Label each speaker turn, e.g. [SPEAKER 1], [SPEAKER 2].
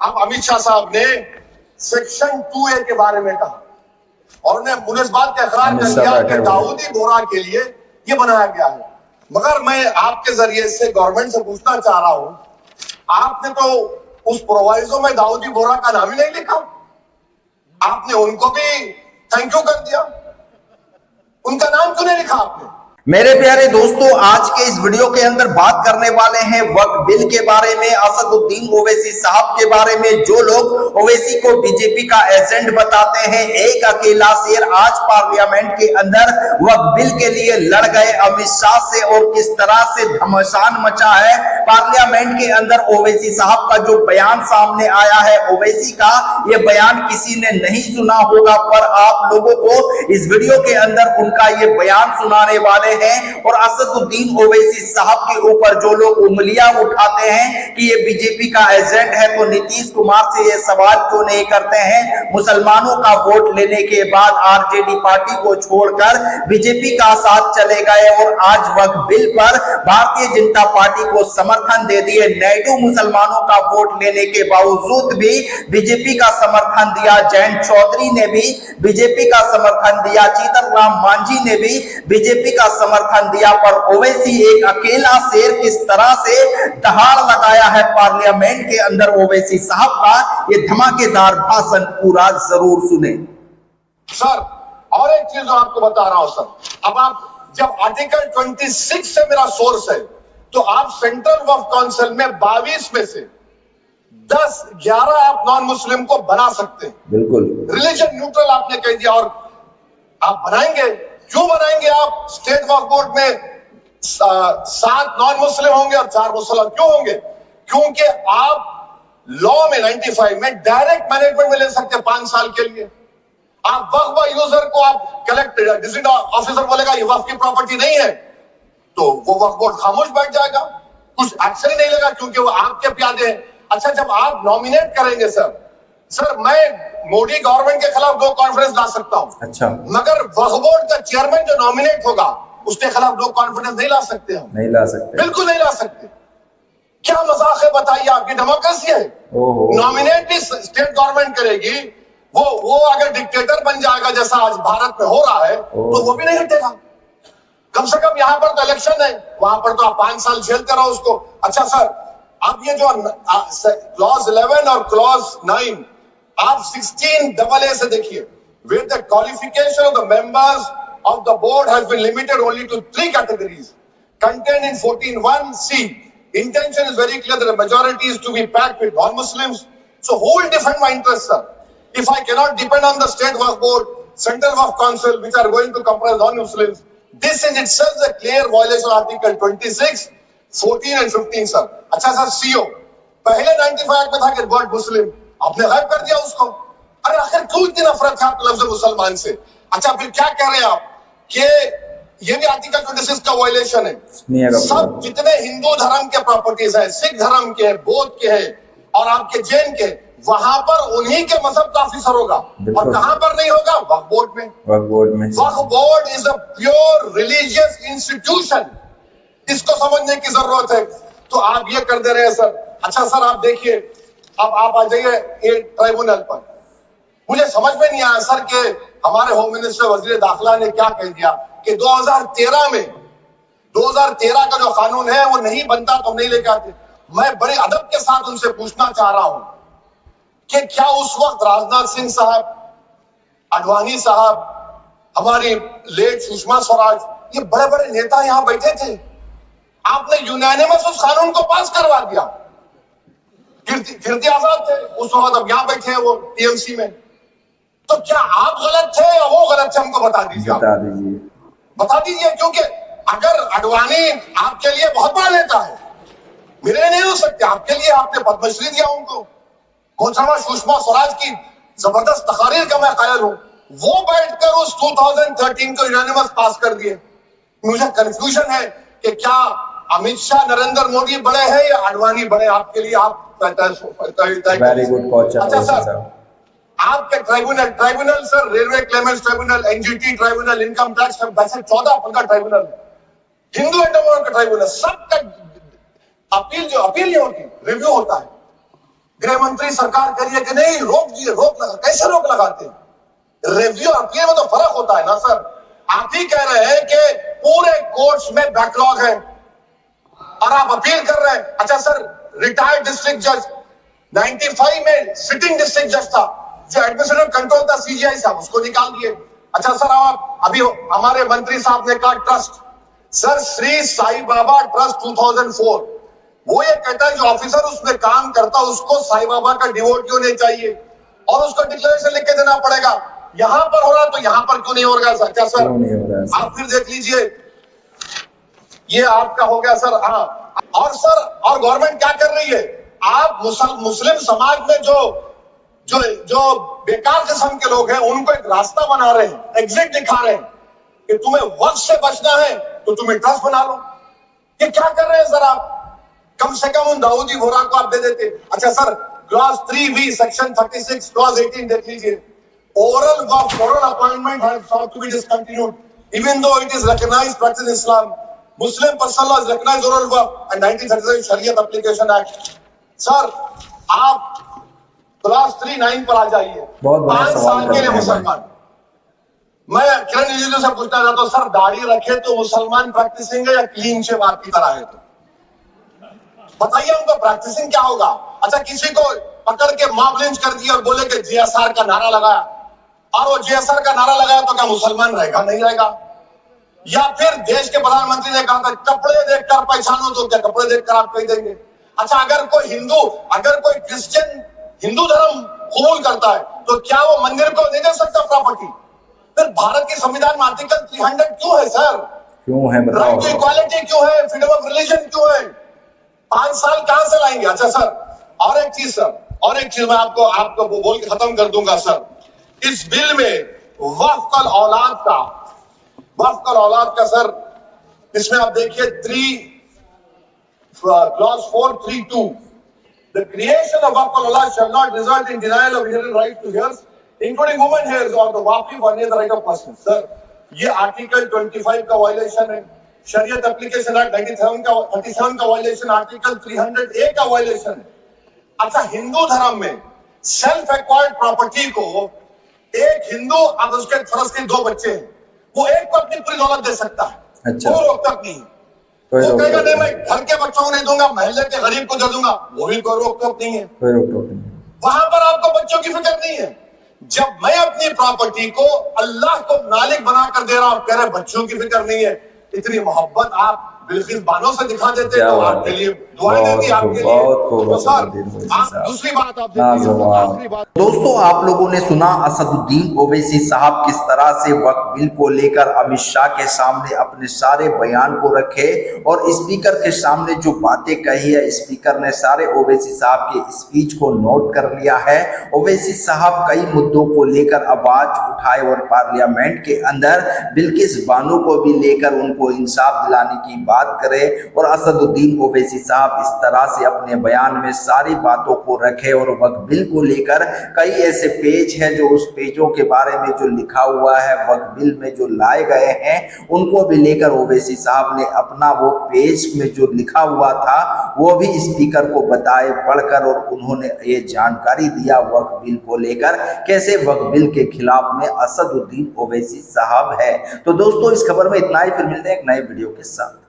[SPEAKER 1] अब अमित शाह साहब ने सेक्शन 2A के बारे में कहा और मुझे इस बात का इकरार कर दिया कि दाऊदी बोहरा के लिए ये बनाया गया है। मगर मैं आपके जरिए से गवर्नमेंट से पूछना चाह रहा हूं, आपने तो उस प्रोवाइजो में दाऊदी बोहरा का नाम ही नहीं लिखा। आपने उनको भी थैंक यू कर दिया, उनका नाम क्यों नहीं लिखा आपने?
[SPEAKER 2] मेरे प्यारे दोस्तों, आज के इस वीडियो के अंदर बात करने वाले हैं वक्फ बिल के बारे में, असदुद्दीन ओवैसी साहब के बारे में। जो लोग ओवैसी को बीजेपी का एजेंट बताते हैं, एक अकेला शेर आज पार्लियामेंट के अंदर वक्फ बिल के लिए लड़ गए अमित शाह से और किस तरह से घमासान मचा है पार्लियामेंट के अंदर। ओवैसी साहब का जो बयान सामने आया है, ओवैसी का ये बयान किसी ने नहीं सुना होगा, पर आप लोगों को इस वीडियो के अंदर उनका ये बयान सुनाने वाले हैं। और असदुद्दीन ओवैसी साहब के ऊपर जो लोग उंगलियां उठाते हैं कि ये बीजेपी का एजेंट है, तो नीतीश कुमार से ये सवाल क्यों नहीं करते हैं? मुसलमानों का वोट लेने के बाद आरजेडी पार्टी को छोड़कर बीजेपी का साथ चले गए और आज वक्फ बिल पर भारतीय जनता पार्टी को समर्थन दे दिए। नायडू मुसलमानों का वोट लेने के बावजूद भी बीजेपी का समर्थन दिया, जयंत चौधरी ने भी बीजेपी का समर्थन दिया, जीतन राम मांझी ने भी बीजेपी का समर्थन दिया, पर ओवैसी एक अकेला शेर किस तरह से दहाड़ लगाया है पार्लियामेंट के अंदर। ओवैसी साहब का ये धमाकेदार भाषण पूरा जरूर सुने।
[SPEAKER 1] सर और एक चीज आपको बता रहा हूं सर, अब आप जब आर्टिकल 26 से मेरा सोर्स है, तो आप सेंट्रल वक्फ काउंसिल में 22 में से 10-11 आप नॉन मुस्लिम को बना सकते हैं।
[SPEAKER 2] बिल्कुल
[SPEAKER 1] रिलीजन न्यूट्रल आपने कह दिया, और आप बनाएंगे, क्यों बनाएंगे? आप स्टेट वक्फ बोर्ड में 7 नॉन मुस्लिम होंगे और 4 मुसलमान क्यों होंगे? क्योंकि आप लॉ में 95 में डायरेक्ट मैनेजमेंट में ले सकते हैं 5 साल के लिए। आप वक्फ यूजर को आप कलेक्टर डिस्ट्रिक्ट ऑफिसर बोलेगा ये वक्फ की प्रॉपर्टी नहीं है, तो वो वक्फ बोर्ड खामोश बैठ जाएगा, कुछ एक्शन ही नहीं लेगा, क्योंकि वो आपके प्यादे हैं। अच्छा, जब आप नॉमिनेट करेंगे सर मैं मोदी गवर्नमेंट के खिलाफ नो कॉन्फिडेंस ला सकता हूं।
[SPEAKER 2] अच्छा,
[SPEAKER 1] मगर वक्फ बोर्ड का चेयरमैन जो नॉमिनेट होगा उसके खिलाफ नो कॉन्फिडेंस नहीं ला सकते हम।
[SPEAKER 2] नहीं ला सकते,
[SPEAKER 1] बिल्कुल नहीं ला सकते। क्या मजाक है बताइए? आपकी डेमोक्रेसी है। नॉमिनेट भी स्टेट गवर्नमेंट करेगी, वो अगर डिक्टेटर बन जाएगा जैसा आज भारत में हो रहा है, तो वो भी नहीं हटेगा। कम से कम यहाँ पर तो इलेक्शन है, वहां पर तो आप 5 साल झेलते रहो उसको। अच्छा सर, अब ये जो क्लॉज 11 और क्लॉज 9 आप 16AA से देखिए, where the qualification of the members of the board has been limited only to 3 categories contained in 14(1)(c). Intention is very clear that the majority is to be packed with non-Muslims. So who will defend my interests, sir? If I cannot depend on the state waqf board, central waqf council, which are going to comprise non-Muslims, this in itself is a clear violation of Article 26, 14 and 15, sir. अच्छा sir, CO पहले 95 में था कि word मुस्लिम, आपने गायब कर दिया उसको। अरे आखिर क्यों इतनी नफरत है आपको लफ्ज़ मुसलमान से? अच्छा, फिर क्या कह रहे हैं आप कि ये भी आर्टिकल 26 का वायलेशन है? सब जितने हिंदू धर्म के प्रॉपर्टीज है, सिख धर्म के, बौद्ध के है और आपके जैन के, वहां पर उन्हीं के मजहब का ऑफिसर होगा। और कहां पर नहीं होगा? वक्फ बोर्ड में। Waqf board is a pure religious institution, इसको समझने की जरूरत है। तो आप ये कर दे रहे हैं सर। अच्छा सर, आप देखिए, अब आप आ जाइए ये ट्राइब्यूनल पर। मुझे समझ में नहीं आया सर कि हमारे होम मिनिस्टर वजीर दाखिला ने क्या कह दिया कि 2013 का जो कानून है वो नहीं बनता तो हम नहीं लेके आते। मैं बड़े अदब के साथ उनसे पूछना चाह रहा हूं कि क्या उस वक्त राजनाथ सिंह साहब, आडवाणी साहब, हमारी लेट सुषमा स्वराज, ये बड़े बड़े नेता यहां बैठे थे? आपने यूनानिमस उस कानून को पास करवा दिया। कीर्ति आजाद थे उस वक्त, अब यहां बैठे हैं वो टीएमसी में। तो क्या आप गलत थे या वो गलत थे? हमको बता दीजिए, बता दीजिए। क्योंकि अगर आडवाणी आपके लिए बहुत बड़ा नेता है, मेरे लिए नहीं हो सकते, आपके लिए आपने पद्मश्री दिया उनको, सुषमा स्वराज की जबरदस्त तकारीर का मैं कायल हूं, वो बैठकर उस 2013 को यूनानिमस पास कर दिए। मुझे कंफ्यूजन है कि क्या अमित शाह, नरेंद्र मोदी बड़े हैं या आडवाणी बड़े? आपके लिए आप
[SPEAKER 2] वेरी गुड क्वेश्चन।
[SPEAKER 1] अच्छा सर, आपके tribunal sir, railway Clements tribunal, NGT tribunal, income tax, वैसे 14-15 ट्राइब्यूनल, हिंदू एंड मुसलमान का ट्राइब्यूनल, सबका अपील नहीं होती, रिव्यू होता है। गृह मंत्री सरकार कह रही है कि नहीं रोक दिए, रोक लगा। कैसे रोक लगाते हैं? रिव्यू और अपील में तो फर्क होता है ना सर। आप ही कह रहे हैं कि पूरे कोर्ट्स में बैकलॉग है और आप अपील कर रहे हैं। अच्छा सर, रिटायर्ड डिस्ट्रिक्ट जज 95 में सिटिंग डिस्ट्रिक्ट जज था, जो एडमिनिस्ट्रेटिव कंट्रोल था सीजीआई साहब, उसको निकाल दिए। अच्छा सर, आप अभी हमारे मंत्री साहब ने कहा trust, sir Shri Sai Baba trust 2004, वो ये कहता है जो ऑफिसर उसमें काम करता उसको साई बाबा का डिवोटी होने चाहिए और उसको डिक्लेरेशन लिख के देना पड़ेगा। यहां पर हो रहा तो यहां पर क्यों नहीं हो रहा सर? क्या सर आप फिर देख लीजिए, ये आपका हो गया सर। हाँ, और सर, और गवर्नमेंट क्या कर रही है? आप मुस्लिम समाज में जो जो जो बेकार किस्म के लोग हैं उनको एक रास्ता बना रहे हैं, एग्जिट दिखा रहे हैं कि तुम्हें वक्त से बचना है तो तुम्हें ट्रस्ट बना लो। ये क्या कर रहे हैं सर आप? कम से कम उन दाऊदी बोरा को आप दे देते। अच्छा sir, clause 3B section 36 clause 18 देख लीजिए। Oral work, oral appointment has sought to be discontinued even though it is recognized practice in Islam. Muslim personal law is recognized oral work and 1937 Shariat Application Act. Sir आप class 3-9 पर आ जाइए। 5 साल के लिए मुसलमान। मैं किरण रिजिजू से पूछना चाहता हूँ, सर दाढ़ी रखे तो मुसलमान प्रैक्टिसिंग है या क्लीन शेव आपकी तरह है? तो बताइए उनको प्रैक्टिसिंग क्या होगा? अच्छा, किसी को पकड़ के मॉब लिंच कर दिया और बोले कि जीएसआर का नारा लगाया, और वो जीएसआर का नारा लगाया तो क्या मुसलमान रहेगा? नहीं रहेगा। या फिर देश के प्रधानमंत्री ने कहा था कपड़े देखकर पहचानो, तो क्या कपड़े देखकर आप कह देंगे? अच्छा, अगर कोई हिंदू, अगर कोई क्रिश्चियन हिंदू धर्म कबूल करता है तो क्या वो मंदिर को नहीं दे सकता प्रॉपर्टी? फिर भारत के संविधान में आर्टिकल 300 क्यों है सर? क्यों है बताओ? राइट टू इक्वालिटी क्यों है? फ्रीडम ऑफ रिलीजन क्यों है? 5 साल कहां से लाएंगे? अच्छा सर, और एक चीज सर, और एक चीज मैं आपको बोल के खत्म कर दूंगा सर। इस बिल में वक्फ औलाद का सर, इसमें आप देखिए clause 432, the creation of waqf al-awlad shall not result in denial of inherent right to heirs, including women heirs or the waqif or any other right of person. Sir, ये article 25 का violation है, शरीयत application act 37 का violation, article 300A का violation है। अच्छा, हिंदू धर्म में सेल्फ एक्वायर्ड प्रॉपर्टी को एक हिंदू, अब उसके फर्ज के 2 बच्चे हैं, वो एक को अपनी पूरी दौलत दे सकता है। अच्छा, कोई रोक टोक नहीं। वो कहेगा नहीं मैं घर के बच्चों को नहीं दूंगा, मोहल्ले के गरीब को दे दूंगा, वो भी कोई रोक टोक नहीं है। वहां पर आपको बच्चों की फिक्र नहीं है। जब मैं अपनी प्रॉपर्टी को अल्लाह को मालिक बनाकर दे रहा हूं, कह रहे बच्चों की फिक्र नहीं है। इतनी मोहब्बत आप बिल्कुल बानों से दिखा देते तो आपके लिए दुआएं देती आपके लिए। तो सर, दूसरी बात आप देखिए,
[SPEAKER 2] दोस्तों आप लोगों ने सुना असदुद्दीन ओवैसी साहब किस तरह से वक्फ बिल को लेकर अमित शाह के सामने अपने सारे बयान को रखे और स्पीकर के सामने जो बातें कही है, स्पीकर ने सारे ओवैसी साहब के स्पीच को नोट कर लिया है। ओवैसी साहब कई मुद्दों को लेकर आवाज उठाए और पार्लियामेंट के अंदर बिल्किस बानो को भी लेकर उनको इंसाफ दिलाने की बात करे और असदुद्दीन ओवैसी साहब इस तरह से अपने बयान में सारी बातों को रखे और वक्फ बिल को लेकर कई ऐसे पेज हैं जो उस पेजों के बारे में जो लिखा हुआ है वक्फ बिल में जो लाए गए हैं उनको भी लेकर ओवैसी साहब ने अपना वो पेज में जो लिखा हुआ था वो भी स्पीकर को बताए पढ़कर और उन्होंने ये जानकारी दिया वक्फ बिल को लेकर कैसे वक्फ बिल के खिलाफ में असदुद्दीन ओवैसी साहब है। तो दोस्तों इस खबर में इतना ही, फिर मिलते हैं एक नए वीडियो के साथ।